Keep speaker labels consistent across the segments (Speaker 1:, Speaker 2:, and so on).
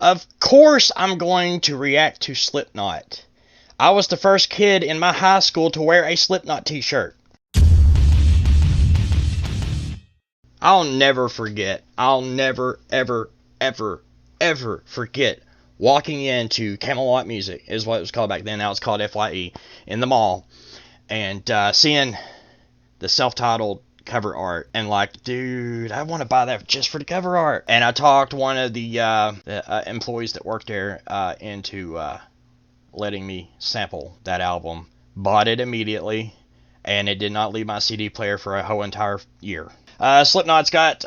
Speaker 1: Of course I'm going to react to Slipknot. I was the first kid in my high school to wear a Slipknot t-shirt. I'll never forget. I'll never, ever, ever, ever forget walking into Camelot Music, is what it was called back then. Now it's called FYE, in the mall, and seeing the self-titled cover art, and like, dude, I want to buy that just for the cover art. And I talked one of the employees that worked there into letting me sample that album. Bought it immediately, and it did not leave my CD player for a whole entire year. Slipknot's got,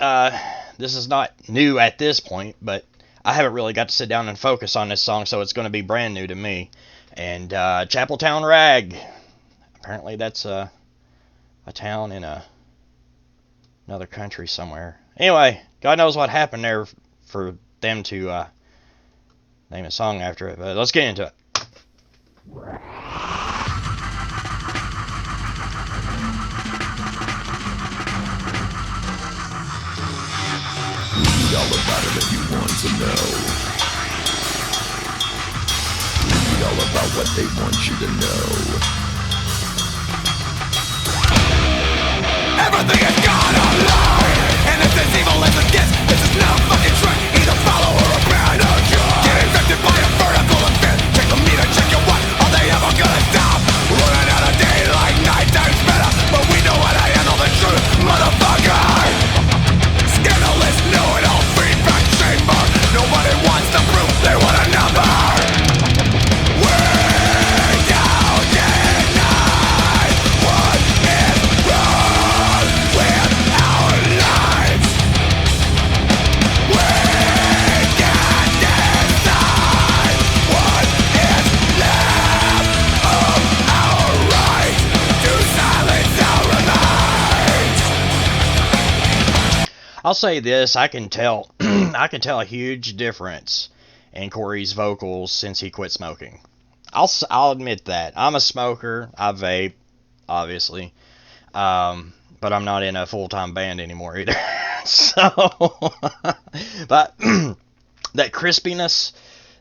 Speaker 1: this is not new at this point, but I haven't really got to sit down and focus on this song, so it's going to be brand new to me. And Chapeltown Rag, apparently that's a town in another country somewhere. Anyway, God knows what happened there for them to name a song after it, but let's get into it.
Speaker 2: Read all about it if you want to know. Read all about what they want you to know. Everything is gone online, and if this evil is a diss, this is no fucking trick. Either follow or abandon. Get infected by a vertical event. Check the meter, check your what. Are they ever gonna stop? Running out of daylight, night time's better, but we know how to handle the truth, motherfucker. Scandalous, know-it-all, feedback chamber. Nobody wants the proof, they want a number. We don't deny what is wrong with our lives. We can't decide what is left of our right to silence our minds.
Speaker 1: I'll say this, I can tell I can tell a huge difference in Corey's vocals since he quit smoking. I'll admit that. I'm a smoker, I vape, obviously, but I'm not in a full-time band anymore either. So, but that crispiness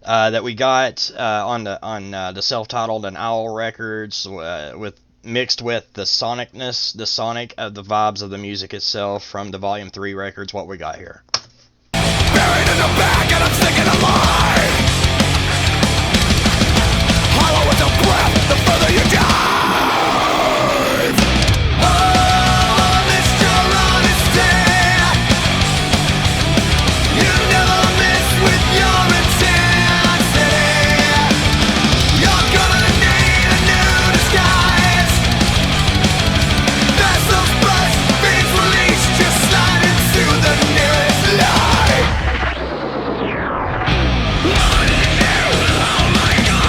Speaker 1: that we got on the self-titled and Owl records, mixed with the sonicness, the sonic of the vibes of the music itself from the Volume 3 records, what we got here.
Speaker 2: Buried in the back and I'm sticking alive. Hollow as a breath, the further you dive. Oh, Mr. Honesty, you never miss with your intensity. You're gonna need a new disguise. Vessels burst, beams released, just slide into the nearest light.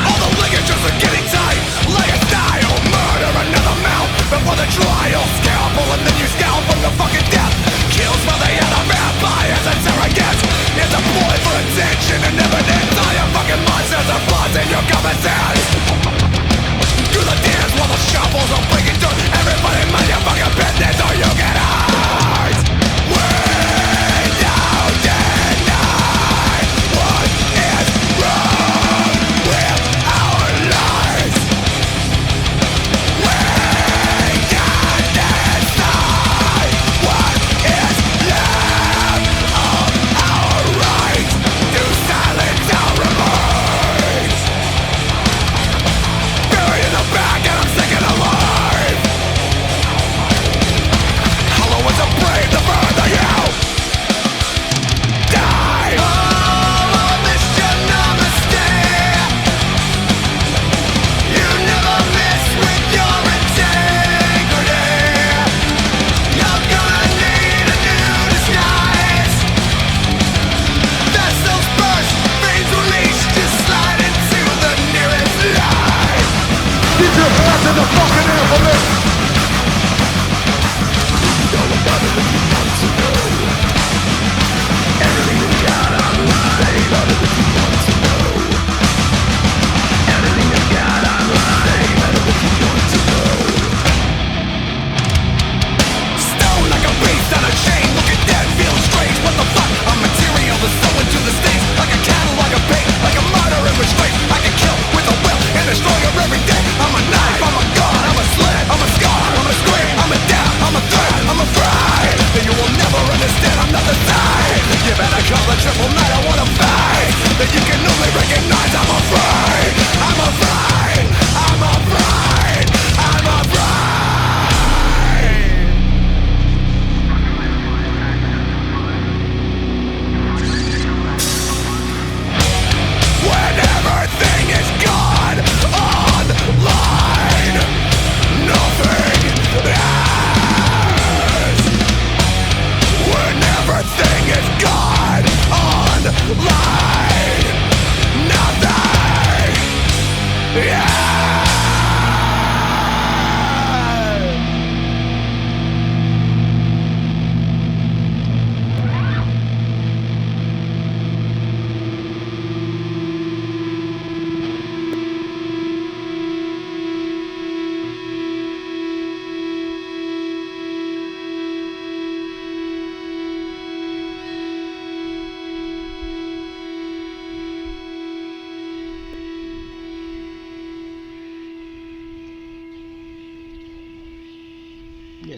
Speaker 2: All the ligatures are getting tight. Lay a style, murder another mouth before the trial. Scalpel and then you scalp from the fucking death. Kills for the other vampires and surrogates. It's a ploy for attention and evidence. All your fucking monsters are flaws in your common sense. Do the dance while the shovels are breaking dirt. Everybody mind your fucking business or you get hurt. We don't deny what is wrong with our lives. We can't decide what is left of our right to silence our minds. Buried in the back and I'm sticking alive. Hollow as a brave, the further you die. Oh, Mr. Namaste, you never miss with your integrity. You're gonna need a new disguise. Vessels burst, veins released, just slide into the nearest light. Get your hands in the fucking air for this. Read all about it if you want to know. Everything you got online. Read about it if you want to know. Everything you got online. Read about it if you want to know. Stone like a beast on a chain. Looking dead, feeling strange. What the fuck? I'm material that's so into the stains. Like a cattle, like a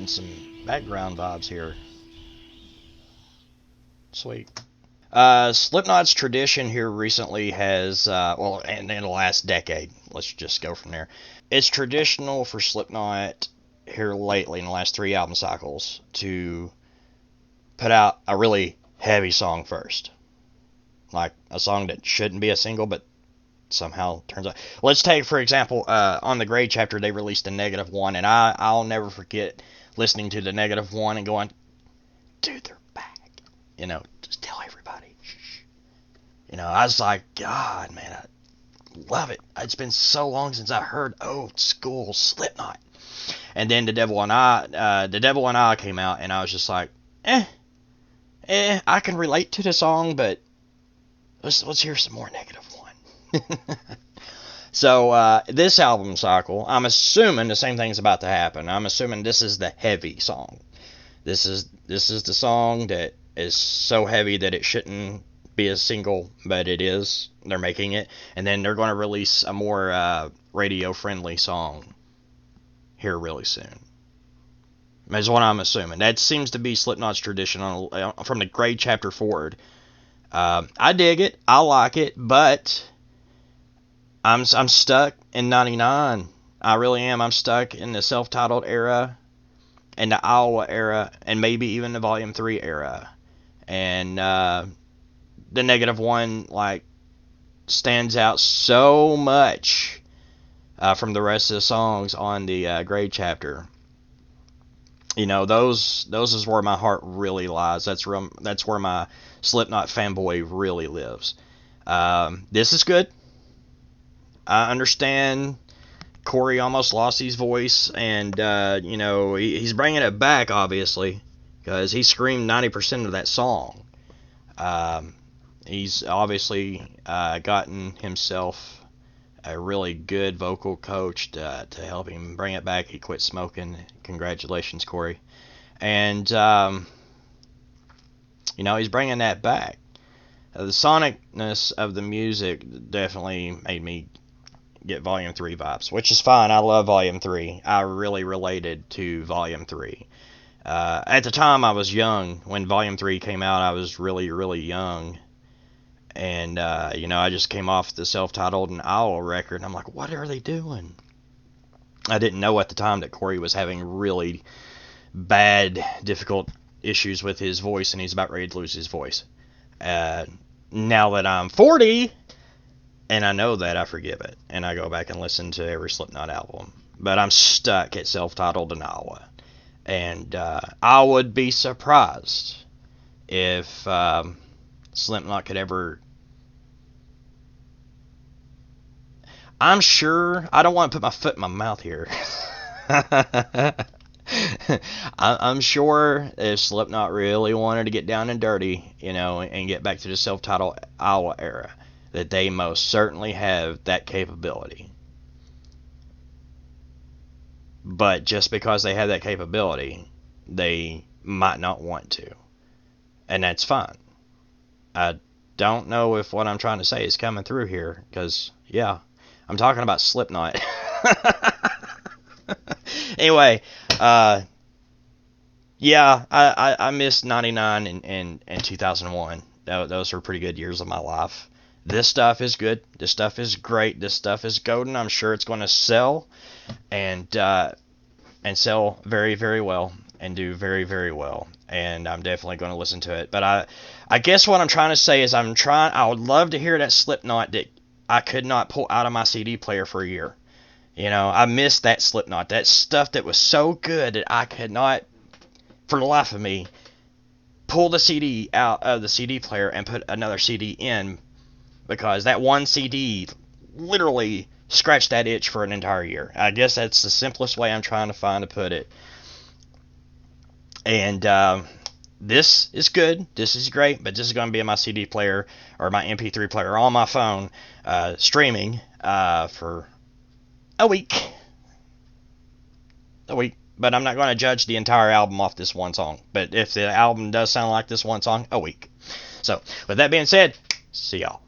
Speaker 1: Getting some background vibes here. Sweet. Slipknot's tradition here recently has, in the last decade, let's just go from there. It's traditional for Slipknot here lately in the last 3 album cycles to put out a really heavy song first. Like a song that shouldn't be a single, but somehow turns out. Let's take, for example, on the Grade chapter, they released a -1, and I'll never forget listening to the -1 and going, dude, they're back. You know, just tell everybody. Shh. You know, I was like, God, man, I love it. It's been so long since I heard old school Slipknot. And then The Devil and I came out, and I was just like, I can relate to the song, but let's hear some more -1. So this album cycle, I'm assuming the same thing's about to happen. I'm assuming this is the heavy song. This is the song that is so heavy that it shouldn't be a single, but it is. They're making it, and then they're going to release a more radio-friendly song here really soon. That's what I'm assuming. That seems to be Slipknot's tradition from the Grade chapter forward. I dig it. I like it, but I'm stuck in '99. I really am. I'm stuck in the self-titled era, and the Iowa era, and maybe even the Volume 3 era. And the -1 like stands out so much from the rest of the songs on the Grade chapter. You know, those is where my heart really lies. That's where my Slipknot fanboy really lives. This is good. I understand Corey almost lost his voice, and you know, he's bringing it back, obviously, because he screamed 90% of that song. He's obviously gotten himself a really good vocal coach to help him bring it back. He quit smoking. Congratulations, Corey. And you know, he's bringing that back. The sonicness of the music definitely made me get Volume 3 vibes, which is fine. I love Volume 3. I really related to Volume 3. At the time, I was young. When Volume 3 came out, I was really, really young. And, you know, I just came off the self-titled and Iowa record, and I'm like, what are they doing? I didn't know at the time that Corey was having really bad, difficult issues with his voice, and he's about ready to lose his voice. Now that I'm 40, and I know that, I forgive it, and I go back and listen to every Slipknot album. But I'm stuck at self-titled in Iowa. And I would be surprised if Slipknot could ever... I'm sure... I don't want to put my foot in my mouth here. I'm sure if Slipknot really wanted to get down and dirty, you know, and get back to the self-titled Iowa era, that they most certainly have that capability. But just because they have that capability, they might not want to. And that's fine. I don't know if what I'm trying to say is coming through here, because, yeah, I'm talking about Slipknot. Anyway, yeah, I missed 99 and 2001. Those were pretty good years of my life. This stuff is good. This stuff is great. This stuff is golden. I'm sure it's going to sell and sell very, very well and do very, very well. And I'm definitely going to listen to it. But I guess what I'm trying to say is I would love to hear that Slipknot that I could not pull out of my CD player for a year. You know, I missed that Slipknot. That stuff that was so good that I could not, for the life of me, pull the CD out of the CD player and put another CD in, because that one CD literally scratched that itch for an entire year. I guess that's the simplest way I'm trying to find to put it. And this is good. This is great, but this is going to be in my CD player or my MP3 player on my phone, streaming for a week. But I'm not going to judge the entire album off this one song. But if the album does sound like this one song, a week. So, with that being said, see y'all.